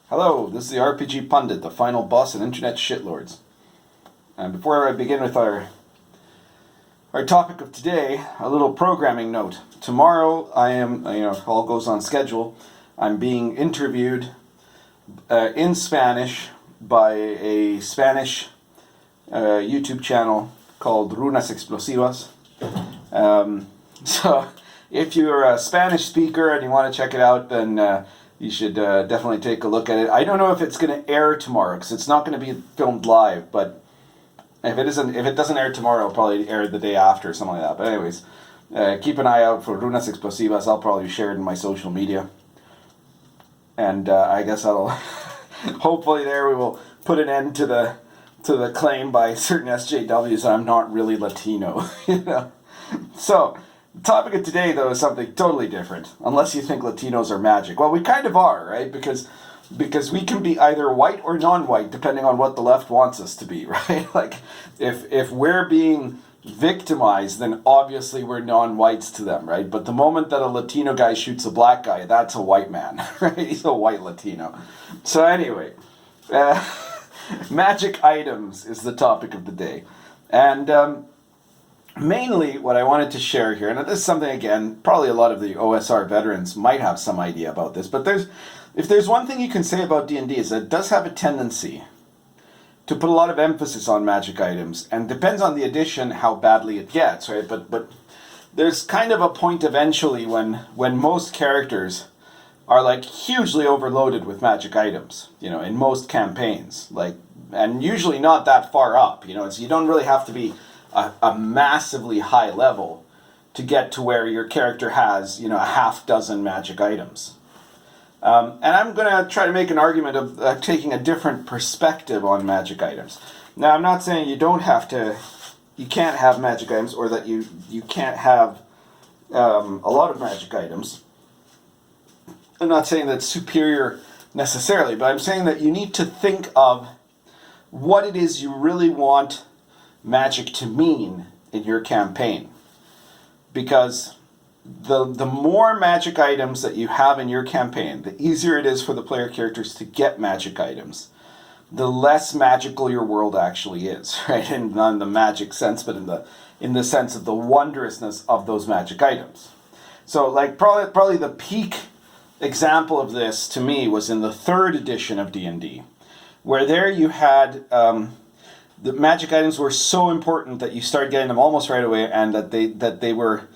Hello, this is the RPG Pundit, the final boss and internet shitlords. And before I begin with our topic of today, a little programming note. Tomorrow I am, if all goes on schedule, I'm being interviewed in Spanish by a Spanish YouTube channel called Runas Explosivas. So if you're a Spanish speaker and you want to check it out, then you should definitely take a look at it. I don't know if it's going to air tomorrow because it's not going to be filmed live, but if it doesn't air tomorrow, it'll probably air the day after or something like that. But anyways, keep an eye out for Runas Explosivas. I'll probably share it in my social media. And I guess that'll hopefully there we will put an end to the claim by certain SJWs that I'm not really Latino. So the topic of today, though, is something totally different. Unless you think Latinos are magic. Well, we kind of are, right? Because we can be either white or non-white, depending on what the left wants us to be, right? Like, if we're being victimized, then obviously we're non-whites to them, right? But the moment that a Latino guy shoots a black guy, that's a white man, right? He's a white Latino. So anyway, magic items is the topic of the day. And mainly what I wanted to share here, and this is something, again, probably a lot of the OSR veterans might have some idea about this, but if there's one thing you can say about D&D is that it does have a tendency to put a lot of emphasis on magic items, and depends on the edition how badly it gets, right? But there's kind of a point eventually when most characters are like hugely overloaded with magic items, in most campaigns, and usually not that far up, so you don't really have to be a massively high level to get to where your character has, a half dozen magic items. And I'm going to try to make an argument of taking a different perspective on magic items. Now, I'm not saying you can't have magic items, or that you can't have a lot of magic items. I'm not saying that's superior necessarily, but I'm saying that you need to think of what it is you really want magic to mean in your campaign. Because the more magic items that you have in your campaign, the easier it is for the player characters to get magic items, the less magical your world actually is, right? And not in the magic sense, but in the sense of the wondrousness of those magic items. So probably the peak example of this to me was in the 3rd edition of D&D, where there you had the magic items were so important that you started getting them almost right away, and that they were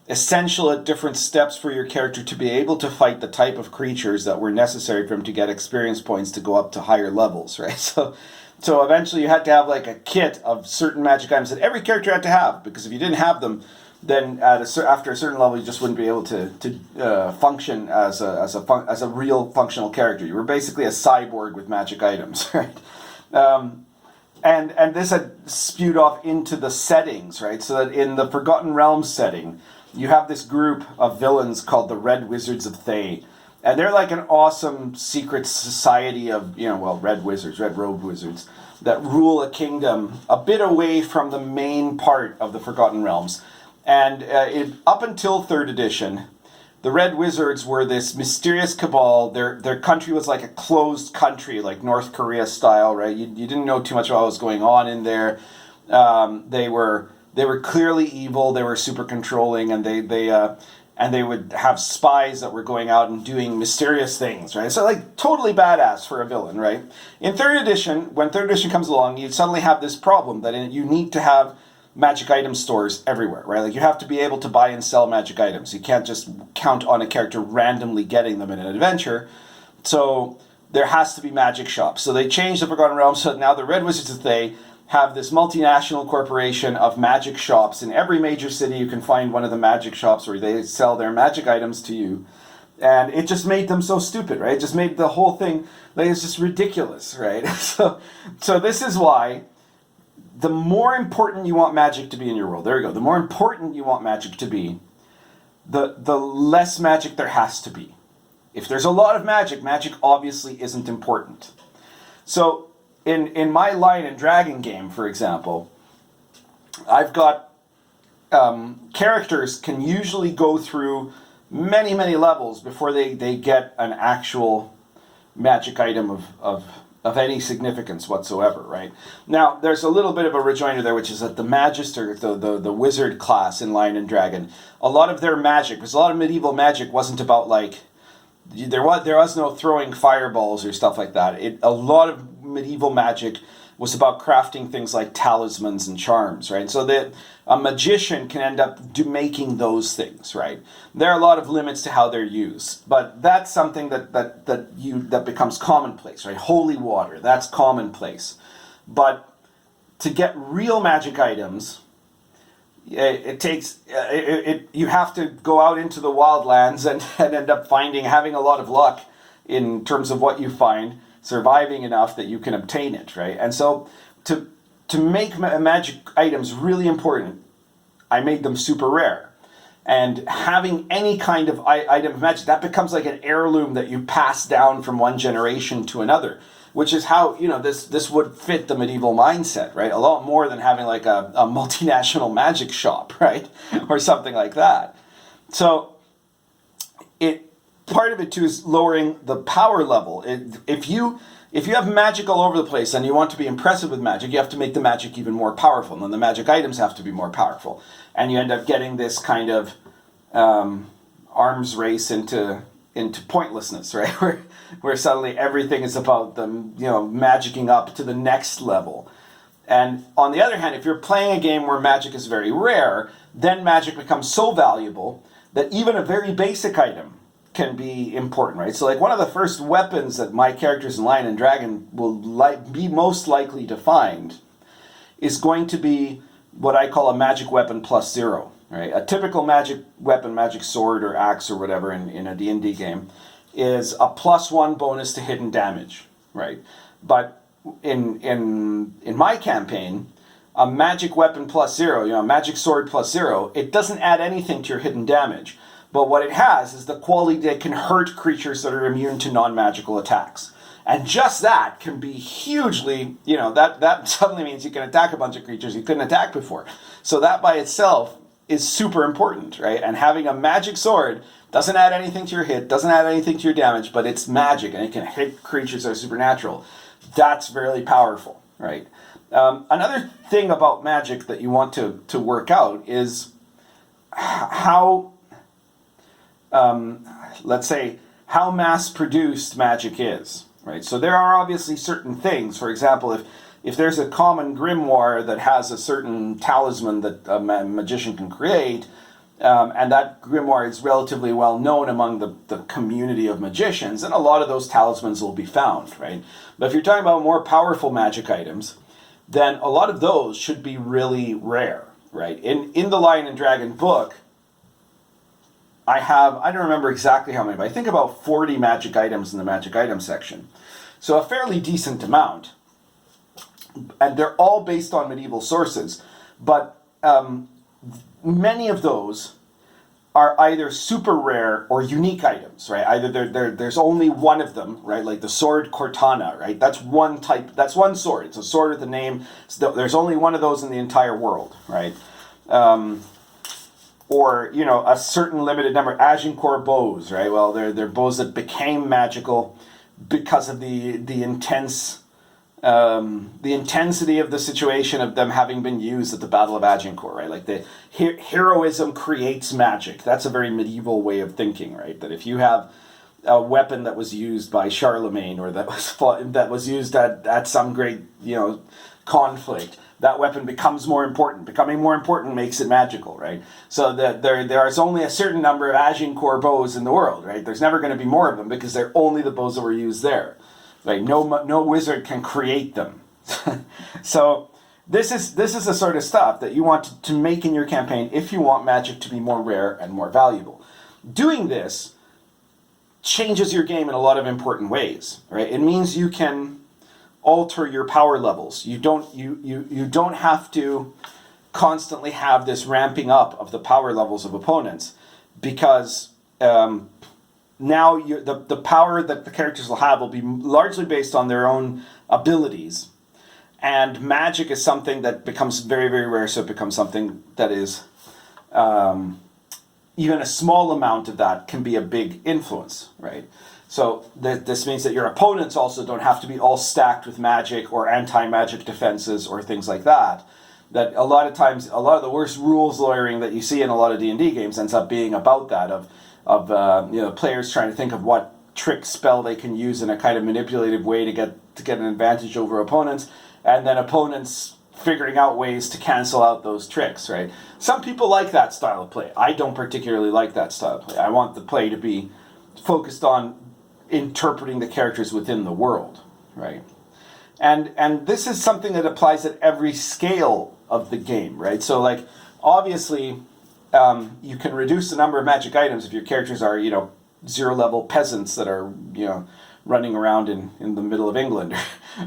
essential at different steps for your character to be able to fight the type of creatures that were necessary for him to get experience points to go up to higher levels, right? So eventually you had to have like a kit of certain magic items that every character had to have, because if you didn't have them, then after a certain level you just wouldn't be able to function as a real functional character. You were basically a cyborg with magic items, right? And this had spewed off into the settings, right? So that in the Forgotten Realms setting, you have this group of villains called the Red Wizards of Thay. And they're like an awesome secret society of, red robed wizards, that rule a kingdom a bit away from the main part of the Forgotten Realms. And up until 3rd edition, the Red Wizards were this mysterious cabal. Their country was like a closed country, like North Korea style, right? You didn't know too much about what was going on in there. They were clearly evil. They were super controlling, and they would have spies that were going out and doing mysterious things, right? So like totally badass for a villain, right? In 3rd edition, when 3rd edition comes along, you suddenly have this problem that you need to have magic item stores everywhere, right? Like you have to be able to buy and sell magic items. You can't just count on a character randomly getting them in an adventure. So there has to be magic shops. So they changed the Forgotten Realms, so now the Red Wizards of Thay have this multinational corporation of magic shops. In every major city you can find one of the magic shops where they sell their magic items to you. And it just made them so stupid, right? It just made the whole thing, it's just ridiculous, right? So this is why the more important you want magic to be in your world, there you go, the more important you want magic to be, the less magic there has to be. If there's a lot of magic, magic obviously isn't important. So in my Lion and Dragon game, for example, I've got characters can usually go through many levels before they get an actual magic item of any significance whatsoever, right? Now, there's a little bit of a rejoinder there, which is that the Magister, the wizard class in Lion and Dragon, a lot of their magic, because a lot of medieval magic wasn't about like, there was no throwing fireballs or stuff like that. A lot of medieval magic was about crafting things like talismans and charms, right? So that a magician can end up making those things, right? There are a lot of limits to how they're used, but that's something that becomes commonplace, right? Holy water, that's commonplace. But to get real magic items, it takes you have to go out into the wildlands and end up having a lot of luck in terms of what you find, surviving enough that you can obtain it, right? And so to make magic items really important, I made them super rare. And having any kind of item of magic, that becomes like an heirloom that you pass down from one generation to another, which is how, this would fit the medieval mindset, right? A lot more than having like a multinational magic shop, right? Or something like that. So part of it too is lowering the power level. If you have magic all over the place and you want to be impressive with magic, you have to make the magic even more powerful. And then the magic items have to be more powerful. And you end up getting this kind of arms race into pointlessness, right? Where suddenly everything is about them, magicking up to the next level. And on the other hand, if you're playing a game where magic is very rare, then magic becomes so valuable that even a very basic item can be important, right? So like one of the first weapons that my characters in Lion and Dragon will be most likely to find is going to be what I call a magic weapon plus 0, right? A typical magic weapon, magic sword or axe or whatever in a D&D game is a +1 bonus to hidden damage, right? But in my campaign, a magic weapon plus 0, a magic sword plus 0, it doesn't add anything to your hidden damage. But what it has is the quality that it can hurt creatures that are immune to non-magical attacks. And just that can be hugely, that suddenly means you can attack a bunch of creatures you couldn't attack before. So that by itself is super important, right? And having a magic sword doesn't add anything to your hit, doesn't add anything to your damage, but it's magic and it can hit creatures that are supernatural. That's very powerful, right? Another thing about magic that you want to work out is how... let's say, how mass-produced magic is, right? So there are obviously certain things. For example, if there's a common grimoire that has a certain talisman that a magician can create, and that grimoire is relatively well known among the community of magicians, and a lot of those talismans will be found, right? But if you're talking about more powerful magic items, then a lot of those should be really rare, right? In the Lion and Dragon book, I don't remember exactly how many, but I think about 40 magic items in the magic item section. So a fairly decent amount. And they're all based on medieval sources. But many of those are either super rare or unique items, right? Either there's only one of them, right? Like the sword Cortana, right? That's one type, that's one sword. It's a sword with a name. So there's only one of those in the entire world, right? Or, a certain limited number, Agincourt bows, right? Well, they're bows that became magical because of the intensity of the situation of them having been used at the Battle of Agincourt, right? Like the heroism creates magic. That's a very medieval way of thinking, right? That if you have a weapon that was used by Charlemagne or that was used at some great, conflict, that weapon becomes more important. Becoming more important makes it magical, right? So that there is only a certain number of Agincourt bows in the world, right? There's never going to be more of them because they're only the bows that were used there. Like no wizard can create them. So this is the sort of stuff that you want to make in your campaign if you want magic to be more rare and more valuable. Doing this changes your game in a lot of important ways, right? It means you can alter your power levels. You don't have to constantly have this ramping up of the power levels of opponents, because now the power that the characters will have will be largely based on their own abilities, and magic is something that becomes very, very rare, so it becomes something that is even a small amount of that can be a big influence, right? So this means that your opponents also don't have to be all stacked with magic or anti-magic defenses or things like that. That a lot of times, a lot of the worst rules lawyering that you see in a lot of D&D games ends up being about that, of players trying to think of what trick spell they can use in a kind of manipulative way to get an advantage over opponents, and then opponents figuring out ways to cancel out those tricks, right? Some people like that style of play. I don't particularly like that style of play. I want the play to be focused on interpreting the characters within the world, right? And this is something that applies at every scale of the game, right? So, like, obviously, you can reduce the number of magic items if your characters are, 0-level peasants that are, running around in the middle of England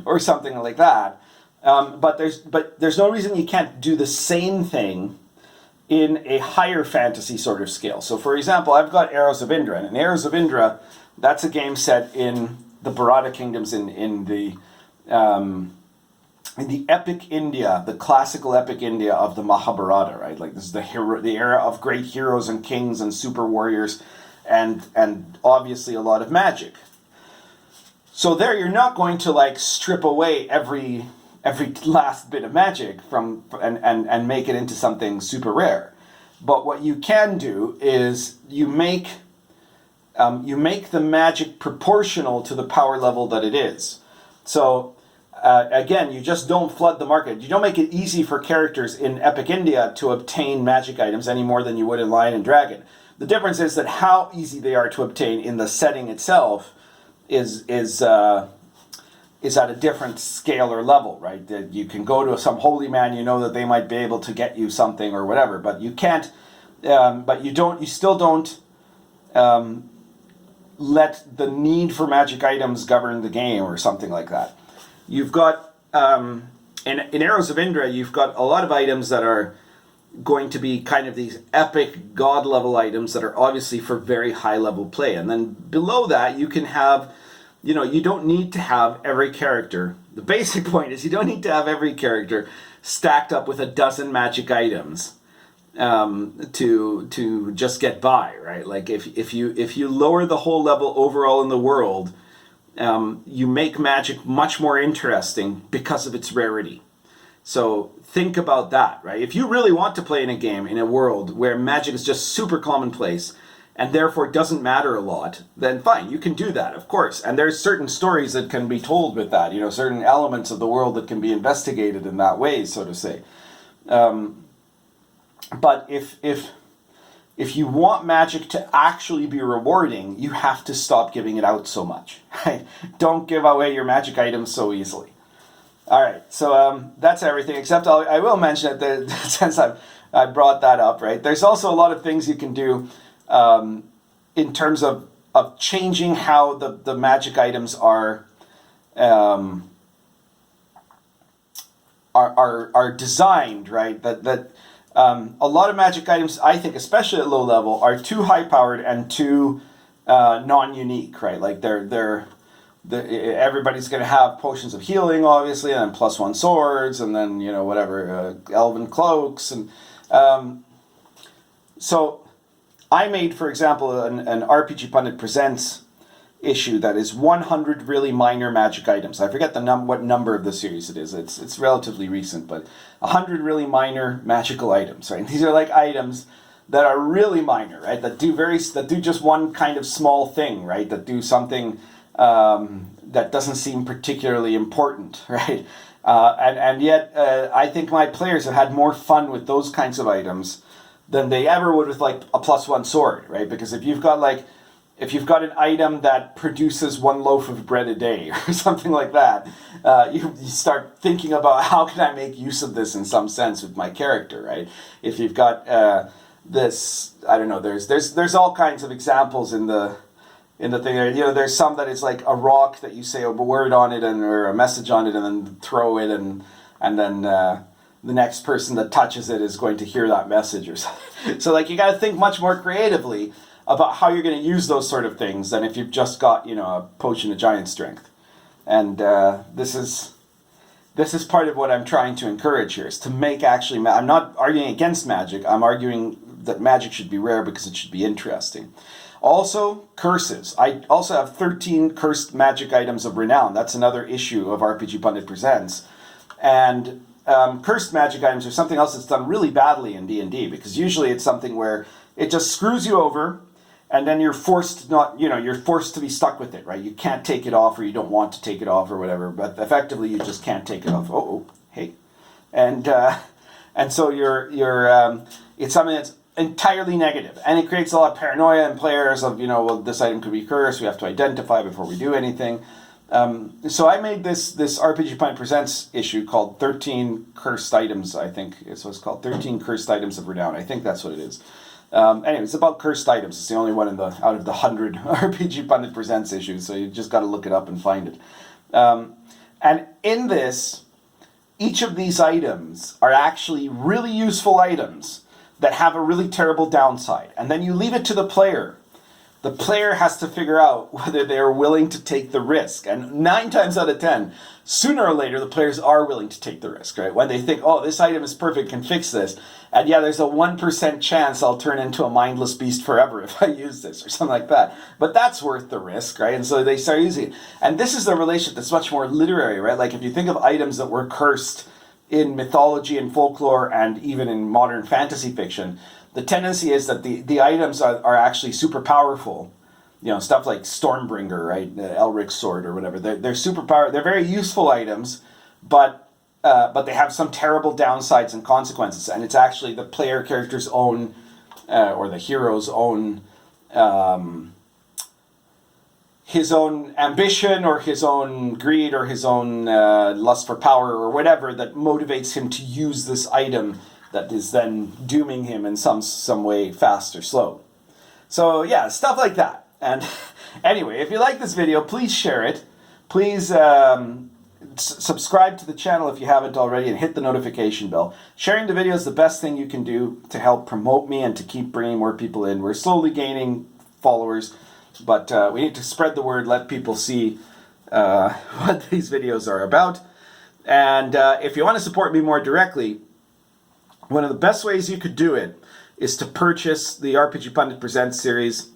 or something like that. But there's no reason you can't do the same thing in a higher fantasy sort of scale. So, for example, I've got Arrows of Indra, and in Arrows of Indra, that's a game set in the Bharata kingdoms in the epic India, the classical epic India of the Mahabharata, right? Like, this is the era of great heroes and kings and super warriors, and obviously a lot of magic. So there, you're not going to like strip away every last bit of magic from and make it into something super rare. But what you can do is you make the magic proportional to the power level that it is. So again, you just don't flood the market. You don't make it easy for characters in Epic India to obtain magic items any more than you would in Lion and Dragon. The difference is that how easy they are to obtain in the setting itself is at a different scale or level, right? That you can go to some holy man, you know that they might be able to get you something or whatever, but you can't. But you still don't let the need for magic items govern the game or something like that. You've got in Arrows of Indra, you've got a lot of items that are going to be kind of these epic god level items that are obviously for very high level play, and then below that you can have. You don't need to have every character. The basic point is you don't need to have every character stacked up with a dozen magic items to just get by, right? Like if you lower the whole level overall in the world, you make magic much more interesting because of its rarity. So think about that, right? If you really want to play in a game in a world where magic is just super commonplace, and therefore doesn't matter a lot, then fine, you can do that, of course. And there's certain stories that can be told with that, certain elements of the world that can be investigated in that way, so to say. But if you want magic to actually be rewarding, you have to stop giving it out so much. Right? Don't give away your magic items so easily. All right, so that's everything, except I will mention that since I brought that up, right? There's also a lot of things you can do in terms of changing how the magic items are designed, right? That a lot of magic items, I think, especially at low level, are too high powered and too non-unique, right? Like everybody's going to have potions of healing, obviously, and then +1 swords, and then whatever elven cloaks, and so. I made, for example, an RPG Pundit Presents issue that is 100 really minor magic items. I forget what number of the series it is. It's relatively recent, but 100 really minor magical items. Right? These are like items that are really minor, right? That do just one kind of small thing, right? That do something that doesn't seem particularly important, right? And yet, I think my players have had more fun with those kinds of items than they ever would with like a +1 sword, right? Because if you've got an item that produces 1 loaf of bread a day or something like that, you start thinking about how can I make use of this in some sense with my character, right? If you've got this, I don't know. There's all kinds of examples in the thing. There's some that it's like a rock that you say a word on it or a message on it and then throw it and then. The next person that touches it is going to hear that message or something. So you got to think much more creatively about how you're going to use those sort of things than if you've just got, a potion of giant strength. And this is part of what I'm trying to encourage here, is to make I'm not arguing against magic. I'm arguing that magic should be rare because it should be interesting. Also, curses. I also have 13 cursed magic items of renown. That's another issue of RPG Pundit Presents. And cursed magic items are something else that's done really badly in D&D, because usually it's something where it just screws you over, and then you're forced you're forced to be stuck with it, right? You can't take it off, or you don't want to take it off, or whatever. But effectively, you just can't take it off. Hey, and so it's something that's entirely negative, and it creates a lot of paranoia in players of well, this item could be cursed. We have to identify before we do anything. So I made this RPG Pundit Presents issue called 13 Cursed Items. I think it's what it's called, 13 Cursed Items of Renown. I think that's what it is. Anyway, it's about cursed items. It's the only one out of the 100 RPG Pundit Presents issues, so you just got to look it up and find it. And in this, each of these items are actually really useful items that have a really terrible downside. And then you leave it to the player. The player has to figure out whether they're willing to take the risk. And 9 times out of 10, sooner or later, the players are willing to take the risk, right? When they think, oh, this item is perfect, can fix this. And yeah, there's a 1% chance I'll turn into a mindless beast forever if I use this, or something like that. But that's worth the risk, right? And so they start using it. And this is the relationship that's much more literary, right? Like if you think of items that were cursed in mythology and folklore and even in modern fantasy fiction, the tendency is that the items are actually super powerful. Stuff like Stormbringer, right? Elric's sword or whatever. They're super powerful. They're very useful items, but they have some terrible downsides and consequences. And it's actually the player character's own, or the hero's own, his own ambition or his own greed or his own lust for power or whatever that motivates him to use this item that is then dooming him in some way, fast or slow. So yeah, stuff like that. And anyway, if you like this video, please share it. Please subscribe to the channel if you haven't already, and hit the notification bell. Sharing the video is the best thing you can do to help promote me and to keep bringing more people in. We're slowly gaining followers, but we need to spread the word, let people see what these videos are about. And if you want to support me more directly, one of the best ways you could do it is to purchase the RPG Pundit Presents series.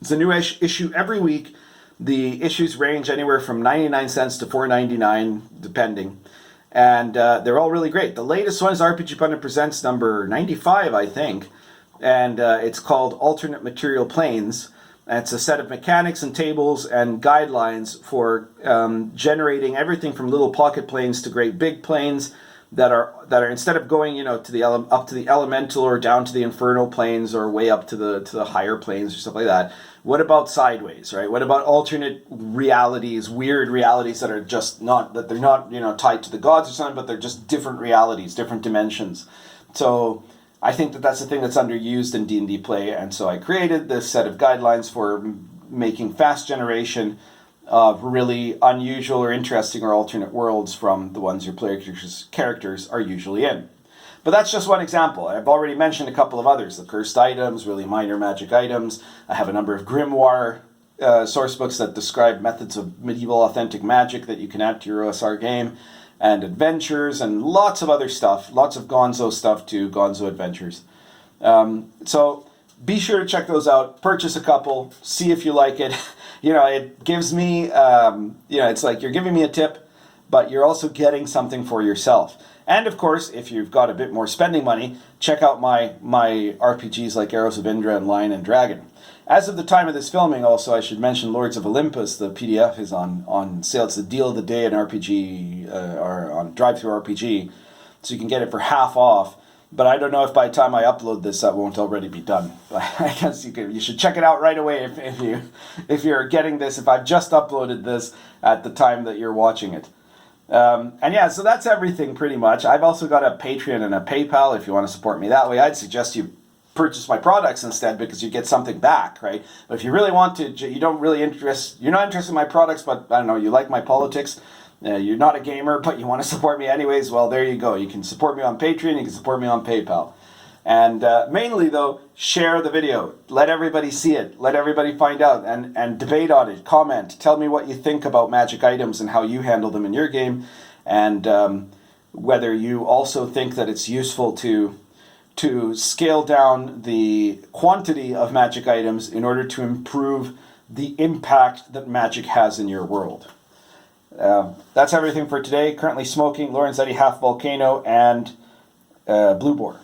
It's a new issue every week. The issues range anywhere from 99 cents to $4.99, depending. And they're all really great. The latest one is RPG Pundit Presents number 95, I think. And it's called Alternate Material Planes. And it's a set of mechanics and tables and guidelines for generating everything from little pocket planes to great big planes that are instead of going up to the elemental or down to the infernal planes or way up to the higher planes or stuff like that. What about sideways, right? What about alternate realities, weird realities that are just not tied to the gods or something, but they're just different realities, different dimensions. So I think that's the thing that's underused in D&D play, and so I created this set of guidelines for making fast generation of really unusual or interesting or alternate worlds from the ones your player characters are usually in. But that's just one example. I've already mentioned a couple of others. The cursed items, really minor magic items. I have a number of grimoire source books that describe methods of medieval authentic magic that you can add to your OSR game, and adventures, and lots of other stuff. Lots of Gonzo stuff too, Gonzo adventures. So be sure to check those out. Purchase a couple. See if you like it. It gives me, it's like you're giving me a tip, but you're also getting something for yourself. And of course, if you've got a bit more spending money, check out my RPGs like Arrows of Indra and Lion and Dragon. As of the time of this filming, also, I should mention Lords of Olympus. The PDF is on sale. It's the deal of the day in RPG, or on DriveThruRPG, so you can get it for half off. But I don't know if by the time I upload this, that won't already be done. But I guess you should check it out right away if you're getting this. If I've just uploaded this at the time that you're watching it. And yeah, so that's everything pretty much. I've also got a Patreon and a PayPal if you want to support me that way. I'd suggest you purchase my products instead, because you get something back, right? But if you really want to, you're not interested in my products, but I don't know, you like my politics. You're not a gamer, but you want to support me anyways, well, there you go. You can support me on Patreon, you can support me on PayPal. And mainly, though, share the video. Let everybody see it. Let everybody find out and debate on it. Comment. Tell me what you think about magic items and how you handle them in your game. And whether you also think that it's useful to to scale down the quantity of magic items in order to improve the impact that magic has in your world. That's everything for today. Currently smoking Lorenzetti Half Volcano and Blue Boar.